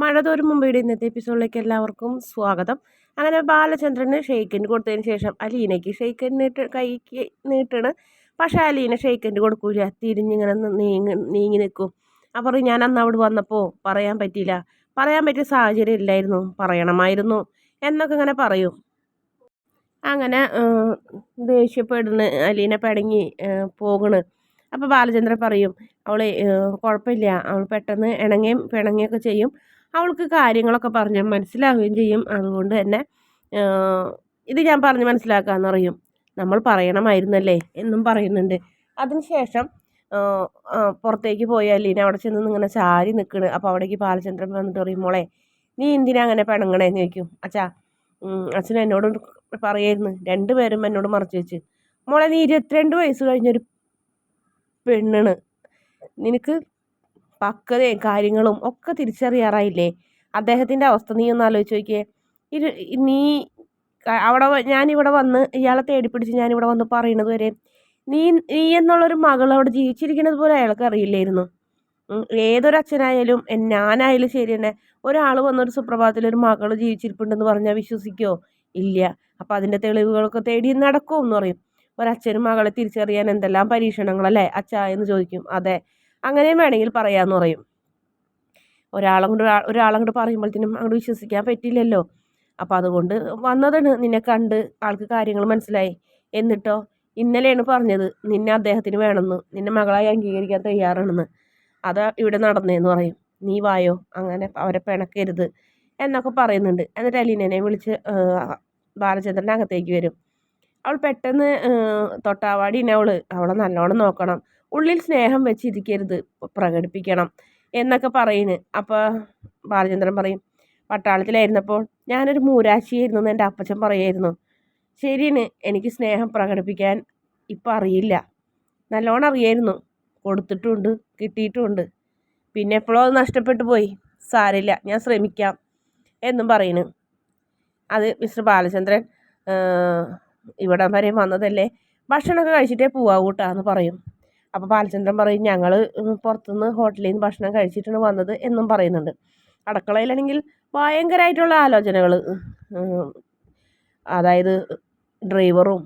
മഴ തോരും മുമ്പയുടെ ഇന്നത്തെ എപ്പിസോഡിലേക്ക് എല്ലാവർക്കും സ്വാഗതം. അങ്ങനെ ബാലചന്ദ്രന് ഷെയ്ക്കൻഡ് കൊടുത്തതിന് ശേഷം അലീനയ്ക്ക് ഷെയ്ക്കൻഡ് കൈക്ക് നീട്ടണ്. പക്ഷേ അലീന ഷെയ്ക്കൻഡ് കൊടുക്കൂല, തിരിഞ്ഞിങ്ങനെ നീങ്ങി നിൽക്കും. അപ്പോൾ ഞാൻ അന്ന് അവിടെ വന്നപ്പോൾ പറയാൻ പറ്റിയില്ല, പറയാൻ പറ്റിയ സാഹചര്യം ഇല്ലായിരുന്നു, പറയണമായിരുന്നു എന്നൊക്കെ ഇങ്ങനെ പറയും. അങ്ങനെ ദേഷ്യപ്പെടുന്ന അലീന പിടങ്ങി പോകണ്. അപ്പോൾ ബാലചന്ദ്രൻ പറയും അവൾ കുഴപ്പമില്ല, അവൾ പെട്ടെന്ന് ഇണങ്ങുകയും പിണങ്ങുകയൊക്കെ ചെയ്യും, അവൾക്ക് കാര്യങ്ങളൊക്കെ പറഞ്ഞാൽ മനസ്സിലാവുകയും ചെയ്യും, അതുകൊണ്ട് തന്നെ ഇത് ഞാൻ പറഞ്ഞ് മനസ്സിലാക്കാമെന്ന് പറയും. നമ്മൾ പറയണമായിരുന്നല്ലേ എന്നും പറയുന്നുണ്ട്. അതിനുശേഷം പുറത്തേക്ക് പോയി അലീന അവിടെ ചെന്ന് ഇങ്ങനെ ചാരി നിൽക്കണ്. അപ്പോൾ അവിടേക്ക് ബാലചന്ദ്രൻ വന്നിട്ട് പറയും, മോളെ നീ എന്തിനാ അങ്ങനെ പിണങ്ങണേന്ന് ചോദിക്കും. അച്ഛാ അച്ഛൻ എന്നോട് പറയായിരുന്നു, രണ്ടുപേരും എന്നോട് മറച്ചു വെച്ച്. മോളെ നീ 22 വയസ്സ് കഴിഞ്ഞൊരു പെണ്ണാണ്, നിനക്ക് പക്വതയും കാര്യങ്ങളും ഒക്കെ തിരിച്ചറിയാറായില്ലേ? അദ്ദേഹത്തിൻ്റെ അവസ്ഥ നീ ഒന്ന് ആലോചിച്ച് നോക്കിയേ. നീ അവിടെ ഞാനിവിടെ വന്ന് ഇയാളെ തേടിപ്പിടിച്ച് ഞാനിവിടെ വന്ന് പറയണത് വരെ നീ നീ എന്നുള്ളൊരു മകൾ അവിടെ ജീവിച്ചിരിക്കുന്നത് പോലെ അയാൾക്ക് അറിയില്ലായിരുന്നു. ഏതൊരച്ഛനായാലും ഞാനായാലും ശരി തന്നെ, ഒരാൾ വന്നൊരു സുപ്രഭാതത്തിൽ ഒരു മകൾ ജീവിച്ചിരിപ്പുണ്ടെന്ന് പറഞ്ഞാൽ വിശ്വസിക്കുമോ? ഇല്ല. അപ്പം അതിൻ്റെ തെളിവുകളൊക്കെ തേടി നടക്കുമെന്ന് പറയും. ഒരച്ഛനും മകളെ തിരിച്ചറിയാൻ എന്തെല്ലാം പരീക്ഷണങ്ങളല്ലേ അച്ഛാ എന്ന് ചോദിക്കും. അതെ, അങ്ങനെയും വേണമെങ്കിൽ പറയാമെന്ന് പറയും. ഒരാളങ്ങോട്ട് പറയുമ്പോഴത്തേനും അങ്ങോട്ട് വിശ്വസിക്കാൻ പറ്റില്ലല്ലോ. അപ്പം അതുകൊണ്ട് വന്നതാണ്, നിന്നെ കണ്ട് ആൾക്ക് കാര്യങ്ങൾ മനസ്സിലായി. എന്നിട്ടോ ഇന്നലെയാണ് പറഞ്ഞത് നിന്നെ അദ്ദേഹത്തിന് വേണമെന്ന്, നിന്നെ മകളായി അംഗീകരിക്കാൻ തയ്യാറാണെന്ന്. അതാ ഇവിടെ നടന്നതെന്ന് പറയും. നീ വായോ, അങ്ങനെ അവരെ പിണക്കരുത് എന്നൊക്കെ പറയുന്നുണ്ട്. എന്നിട്ട് അലീനനെ വിളിച്ച് ബാലചന്ദ്രൻ്റെ അകത്തേക്ക് വരും. അവൾ പെട്ടെന്ന് തൊട്ടാവാടിനെ അവളെ നല്ലോണം നോക്കണം, ഉള്ളിൽ സ്നേഹം വെച്ചിരിക്കരുത്, പ്രകടിപ്പിക്കണം എന്നൊക്കെ പറയുന്നു. അപ്പോൾ ബാലചന്ദ്രൻ പറയും, പട്ടാളത്തിലായിരുന്നപ്പോൾ ഞാനൊരു മൂരാശിയായിരുന്നു എന്ന് എൻ്റെ അപ്പച്ചൻ പറയായിരുന്നു. ശരിയാണ്, എനിക്ക് സ്നേഹം പ്രകടിപ്പിക്കാൻ ഇപ്പം അറിയില്ല, നല്ലോണം അറിയായിരുന്നു, കൊടുത്തിട്ടുമുണ്ട് കിട്ടിയിട്ടുമുണ്ട്, പിന്നെ എപ്പോഴോ അത് നഷ്ടപ്പെട്ടു പോയി, സാരില്ല, ഞാൻ ശ്രമിക്കാം എന്നും പറയുന്നു. അത് മിസ്റ്റർ ബാലചന്ദ്രൻ ഇവിടെ വരെ വന്നതല്ലേ, ഭക്ഷണമൊക്കെ കഴിച്ചിട്ടേ പോവാകൂട്ടാന്ന് പറയും. അപ്പോൾ ബാലചന്ദ്രൻ പറയും, ഞങ്ങൾ പുറത്തുനിന്ന് ഹോട്ടലിൽ നിന്ന് ഭക്ഷണം കഴിച്ചിട്ടാണ് വന്നത് എന്നും പറയുന്നുണ്ട്. അടുക്കളയിലാണെങ്കിൽ ഭയങ്കരമായിട്ടുള്ള ആലോചനകൾ, അതായത് ഡ്രൈവറും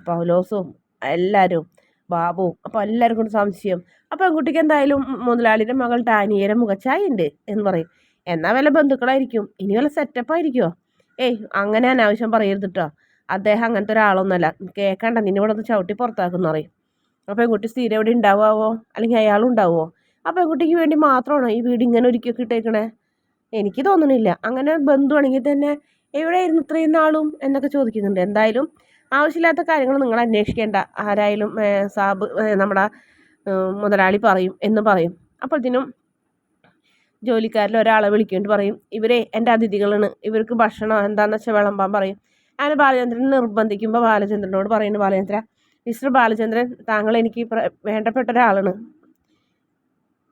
പൗലോസും എല്ലാവരും ബാബുവും, അപ്പോൾ എല്ലാവർക്കും സംശയം. അപ്പോൾ പെൺകുട്ടിക്ക് എന്തായാലും മുതലാളിയുടെ മകൾ ടാനിയയുടെ മുഖച്ചായുണ്ട് എന്ന് പറയും. എന്നാൽ വല്ല ബന്ധുക്കളായിരിക്കും, ഇനി വല്ല സെറ്റപ്പായിരിക്കുമോ? അങ്ങനെ അനാവശ്യം പറയരുത് കേട്ടോ, അദ്ദേഹം അങ്ങനത്തെ ഒരാളൊന്നുമല്ല, കേൾക്കണ്ട, നിന്നിവിടെ ഒന്ന് ചവിട്ടി പുറത്താക്കുമെന്ന് പറയും. അപ്പോൾ പെൺകുട്ടി സ്ഥിരം എവിടെ ഉണ്ടാവുമോ, അല്ലെങ്കിൽ അയാളും ഉണ്ടാവുമോ? ആ പെൺകുട്ടിക്ക് വേണ്ടി മാത്രമാണോ ഈ വീട് ഇങ്ങനെ ഒരുക്കിയൊക്കെ ഇട്ടേക്കണേ? എനിക്ക് തോന്നണില്ല. അങ്ങനെ ബന്ധുവാണെങ്കിൽ തന്നെ എവിടെയായിരുന്നു ഇത്രയും നാളും എന്നൊക്കെ ചോദിക്കുന്നുണ്ട്. എന്തായാലും ആവശ്യമില്ലാത്ത കാര്യങ്ങൾ നിങ്ങൾ അന്വേഷിക്കേണ്ട, ആരായാലും സാബ് നമ്മുടെ മുതലാളി പറയും എന്ന് പറയും. അപ്പോഴത്തേനും ജോലിക്കാരിൽ ഒരാളെ വിളിക്കേണ്ടി പറയും, ഇവരെ എൻ്റെ അതിഥികളാണ്, ഇവർക്ക് ഭക്ഷണം എന്താണെന്ന് വെച്ചാൽ വിളമ്പാൻ പറയും. അങ്ങനെ ബാലചന്ദ്രൻ നിർബന്ധിക്കുമ്പോൾ ബാലചന്ദ്രനോട് പറയുന്നു, ബാലചന്ദ്ര, മിസ്റ്റർ ബാലചന്ദ്രൻ, താങ്കൾ എനിക്ക് വേണ്ടപ്പെട്ട ഒരാളാണ്,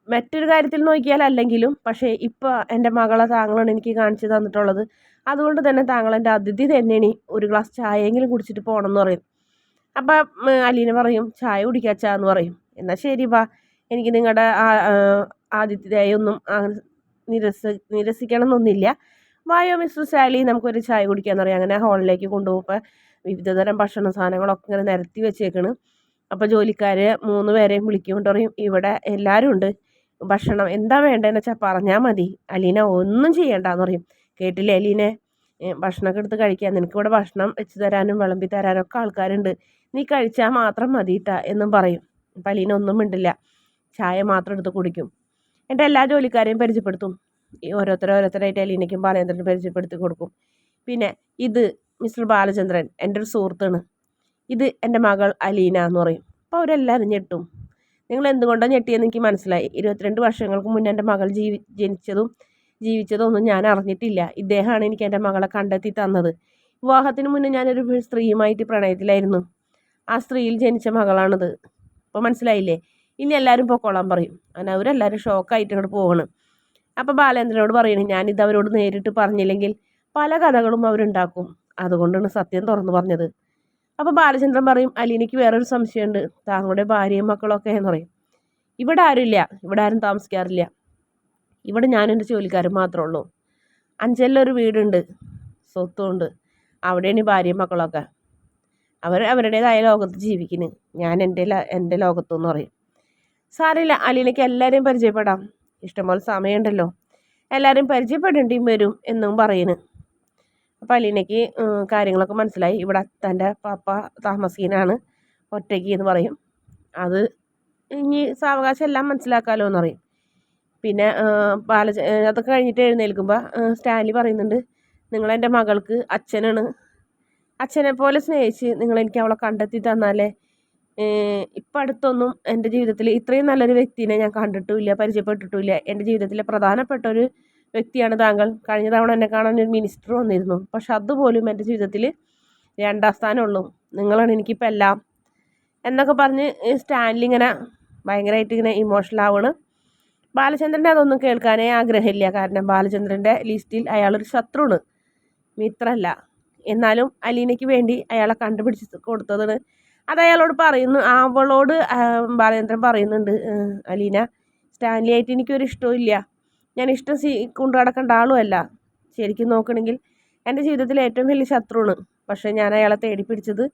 മറ്റൊരു കാര്യത്തിൽ നോക്കിയാൽ അല്ലെങ്കിലും, പക്ഷേ ഇപ്പോൾ എൻ്റെ മകളെ താങ്കളാണ് എനിക്ക് കാണിച്ചു തന്നിട്ടുള്ളത്, അതുകൊണ്ട് തന്നെ താങ്കൾ എൻ്റെ അതിഥി തന്നെയാണ്, ഒരു ഗ്ലാസ് ചായയെങ്കിലും കുടിച്ചിട്ട് പോകണം എന്ന് പറയും. അപ്പം അലീന പറയും, ചായ കുടിക്കാച്ചാന്ന് പറയും. എന്നാൽ ശരി വാ, എനിക്ക് നിങ്ങളുടെ ആതിഥ്യയൊന്നും നിരസിക്കണം എന്നൊന്നുമില്ല, വായോ മിസ്റ്റർ സാലി, നമുക്കൊരു ചായ കുടിക്കാമെന്ന് പറയും. അങ്ങനെ ഹോളിലേക്ക് കൊണ്ടുപോകുമ്പോൾ വിവിധതരം ഭക്ഷണ സാധനങ്ങളൊക്കെ ഇങ്ങനെ നിരത്തി വെച്ചേക്കണ്. അപ്പോൾ ജോലിക്കാർ 3 പേരെയും വിളിക്കൊണ്ട് പറയും, ഇവിടെ എല്ലാവരും ഉണ്ട്, ഭക്ഷണം എന്താ വേണ്ടതെന്ന് വെച്ചാൽ പറഞ്ഞാൽ മതി, അലീന ഒന്നും ചെയ്യണ്ടെന്ന് പറയും. കേട്ടില്ലേ അലീനെ, ഭക്ഷണമൊക്കെ എടുത്ത് കഴിക്കാൻ, നിനക്കിവിടെ ഭക്ഷണം വെച്ച് തരാനും വിളമ്പി തരാനും ഒക്കെ ആൾക്കാരുണ്ട്, നീ കഴിച്ചാൽ മാത്രം മതിയിട്ടാ എന്നും പറയും. അപ്പം അലീന ഒന്നും മിണ്ടില്ല, ചായ മാത്രം എടുത്ത് കുടിക്കും. എൻ്റെ എല്ലാ ജോലിക്കാരെയും പരിചയപ്പെടുത്തും, ഓരോരുത്തരായിട്ട് അലീനയ്ക്കും ബാലചന്ദ്രനും പരിചയപ്പെടുത്തി കൊടുക്കും. പിന്നെ ഇത് മിസ്റ്റർ ബാലചന്ദ്രൻ എൻ്റെ ഒരു സുഹൃത്താണ്, ഇത് എൻ്റെ മകൾ അലീന എന്ന് പറയും. അപ്പോൾ അവരെല്ലാവരും ഞെട്ടും. നിങ്ങൾ എന്തുകൊണ്ടാണ് ഞെട്ടിയെന്ന് എനിക്ക് മനസ്സിലായി, 22 വർഷങ്ങൾക്ക് മുന്നേ എൻ്റെ മകൾ ജീവിച്ചതും ഒന്നും ഞാൻ അറിഞ്ഞിട്ടില്ല, ഇദ്ദേഹമാണ് എനിക്ക് എൻ്റെ മകളെ കണ്ടെത്തി തന്നത്. വിവാഹത്തിന് മുന്നേ ഞാനൊരു സ്ത്രീയുമായിട്ട് പ്രണയത്തിലായിരുന്നു, ആ സ്ത്രീയിൽ ജനിച്ച മകളാണിത്, ഇപ്പോൾ മനസ്സിലായില്ലേ, ഇനി എല്ലാവരും പൊക്കോളാൻ പറയും. അങ്ങനെ അവരെല്ലാവരും ഷോക്കായിട്ട് ഇങ്ങോട്ട് പോകണം. അപ്പോൾ ബാലേന്ദ്രനോട് പറയണേ, ഞാനിത് അവരോട് നേരിട്ട് പറഞ്ഞില്ലെങ്കിൽ പല കഥകളും അവരുണ്ടാക്കും, അതുകൊണ്ടാണ് സത്യം തുറന്നു പറഞ്ഞത്. അപ്പോൾ ബാലചന്ദ്രൻ പറയും, അലീനയ്ക്ക് വേറൊരു സംശയമുണ്ട്, താങ്കളുടെ ഭാര്യയും മക്കളൊക്കെ എന്ന് പറയും. ഇവിടെ ആരുമില്ല, ഇവിടെ ആരും താമസിക്കാറില്ല, ഇവിടെ ഞാനും എൻ്റെ ജോലിക്കാരും മാത്രമേ ഉള്ളൂ. അഞ്ചലിലൊരു വീടുണ്ട്, സ്വത്തുണ്ട്. അവിടെയാണ് ഈ ഭാര്യയും മക്കളൊക്കെ. അവർ അവരുടേതായ ലോകത്ത് ജീവിക്കുന്നു. ഞാൻ എൻ്റെ ലോകത്തെന്ന് പറയും. സാരമില്ല, അലീനയ്ക്ക് എല്ലാവരെയും പരിചയപ്പെടാം, ഇഷ്ടംപോലെ സമയമുണ്ടല്ലോ, എല്ലാവരും പരിചയപ്പെടേണ്ടിയും വരും എന്നും പറയുന്നു. അപ്പോൾ അലീനയ്ക്ക് കാര്യങ്ങളൊക്കെ മനസ്സിലായി. ഇവിടെ തൻ്റെ പാപ്പ താമസിക്കാനാണ് ഒറ്റയ്ക്ക് എന്ന് പറയും. അത് ഇനി സാവകാശം എല്ലാം മനസ്സിലാക്കാമല്ലോ എന്ന് പറയും. പിന്നെ അതൊക്കെ കഴിഞ്ഞിട്ട് എഴുന്നേൽക്കുമ്പോൾ സ്റ്റാൻലി പറയുന്നുണ്ട്, നിങ്ങളെൻ്റെ മകൾക്ക് അച്ഛനാണ്, അച്ഛനെ പോലെ സ്നേഹിച്ച് നിങ്ങളെനിക്ക് അവളെ കണ്ടെത്തി തന്നാലേ. ഇപ്പം അടുത്തൊന്നും എൻ്റെ ജീവിതത്തിൽ ഇത്രയും നല്ലൊരു വ്യക്തിനെ ഞാൻ കണ്ടിട്ടുമില്ല, പരിചയപ്പെട്ടിട്ടുമില്ല. എൻ്റെ ജീവിതത്തിലെ പ്രധാനപ്പെട്ട ഒരു വ്യക്തിയാണ് താങ്കൾ. കഴിഞ്ഞ തവണ എന്നെ കാണാൻ ഒരു മിനിസ്റ്റർ വന്നിരുന്നു, പക്ഷെ അതുപോലും എൻ്റെ ജീവിതത്തിൽ 2ാം സ്ഥാനമുള്ളൂ. നിങ്ങളാണ് എനിക്കിപ്പോൾ എല്ലാം എന്നൊക്കെ പറഞ്ഞ് സ്റ്റാൻലി ഇങ്ങനെ ഭയങ്കരമായിട്ട് ഇങ്ങനെ ഇമോഷണൽ ആവുകയാണ്. ബാലചന്ദ്രൻ്റെ അതൊന്നും കേൾക്കാനേ ആഗ്രഹമില്ല. കാരണം ബാലചന്ദ്രൻ്റെ ലിസ്റ്റിൽ അയാളൊരു ശത്രുവാണ്, മിത്രമല്ല. എന്നാലും അലീനയ്ക്ക് വേണ്ടി അയാളെ കണ്ടുപിടിച്ച് കൊടുത്തതാണ്. അത് അയാളോട് പറയുന്നു, അവളോട് ബാലചന്ദ്രൻ പറയുന്നുണ്ട്, അലീന, സ്റ്റാൻലി ആയിട്ട് എനിക്കൊരു ഇഷ്ടമില്ല, ഞാൻ ഇഷ്ടം കൊണ്ടു നടക്കേണ്ട ആളുമല്ല. ശരിക്കും നോക്കണമെങ്കിൽ എൻ്റെ ജീവിതത്തിലെ ഏറ്റവും വലിയ ശത്രുവാണ്. പക്ഷേ ഞാൻ അയാളെ തേടി പിടിച്ചത്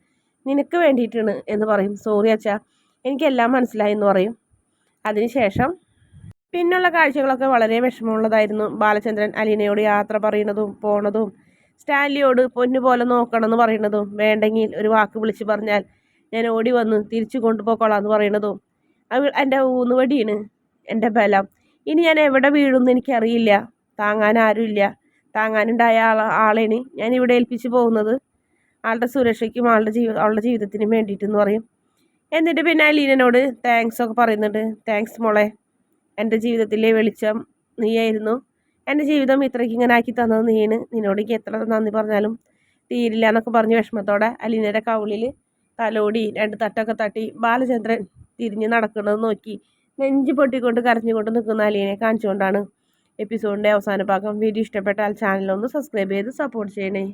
നിനക്ക് വേണ്ടിയിട്ടാണ് എന്ന് പറയും. സോറി അച്ഛാ, എനിക്കെല്ലാം മനസ്സിലായി എന്ന് പറയും. അതിനുശേഷം പിന്നുള്ള കാഴ്ചകളൊക്കെ വളരെ വിഷമമുള്ളതായിരുന്നു. ബാലചന്ദ്രൻ അലീനയോട് യാത്ര പറയുന്നതും പോണതും, സ്റ്റാൻലിയോട് പൊന്നുപോലെ നോക്കണം എന്ന് പറയുന്നതും, വേണ്ടെങ്കിൽ ഒരു വാക്ക് വിളിച്ച് പറഞ്ഞാൽ ഞാൻ ഓടി വന്ന് തിരിച്ചു കൊണ്ടുപോയിക്കോളാം എന്ന് പറയുന്നതും, എൻ്റെ ഊന്നുവടിയാണ് എൻ്റെ ബലം, ഇനി ഞാൻ എവിടെ വീഴുമെന്ന് എനിക്കറിയില്ല, താങ്ങാൻ ആരുമില്ല, താങ്ങാനുണ്ടായ ആളെയാണ് ഞാൻ ഇവിടെ ഏൽപ്പിച്ച് പോകുന്നത്, ആളുടെ സുരക്ഷയ്ക്കും അവളുടെ ജീവിതത്തിനും വേണ്ടിയിട്ടെന്ന് പറയും. എന്നിട്ട് പിന്നെ അലീനോട് താങ്ക്സ് ഒക്കെ പറയുന്നുണ്ട്. താങ്ക്സ് മോളെ, എൻ്റെ ജീവിതത്തിലെ വെളിച്ചം നീയായിരുന്നു, എൻ്റെ ജീവിതം ഇത്രയ്ക്ക് ഇങ്ങനെ ആക്കി തന്നത് നീയാണ്, നിന്നോട് എനിക്ക് എത്ര നന്ദി പറഞ്ഞാലും തീരില്ല എന്നൊക്കെ പറഞ്ഞ് വിഷമത്തോടെ അലീനയുടെ കവിളിൽ തലോടി 2 തട്ടൊക്കെ തട്ടി ബാലചന്ദ്രൻ തിരിഞ്ഞ് നടക്കുന്നത് നോക്കി നെഞ്ച് പൊട്ടിക്കൊണ്ട് കരഞ്ഞുകൊണ്ട് നിൽക്കുന്ന അലീനയെ കാണിച്ചുകൊണ്ടാണ് എപ്പിസോഡിൻ്റെ അവസാന ഭാഗം. വീഡിയോ ഇഷ്ടപ്പെട്ടാൽ ചാനലൊന്ന് സബ്സ്ക്രൈബ് ചെയ്ത് സപ്പോർട്ട് ചെയ്യണേ.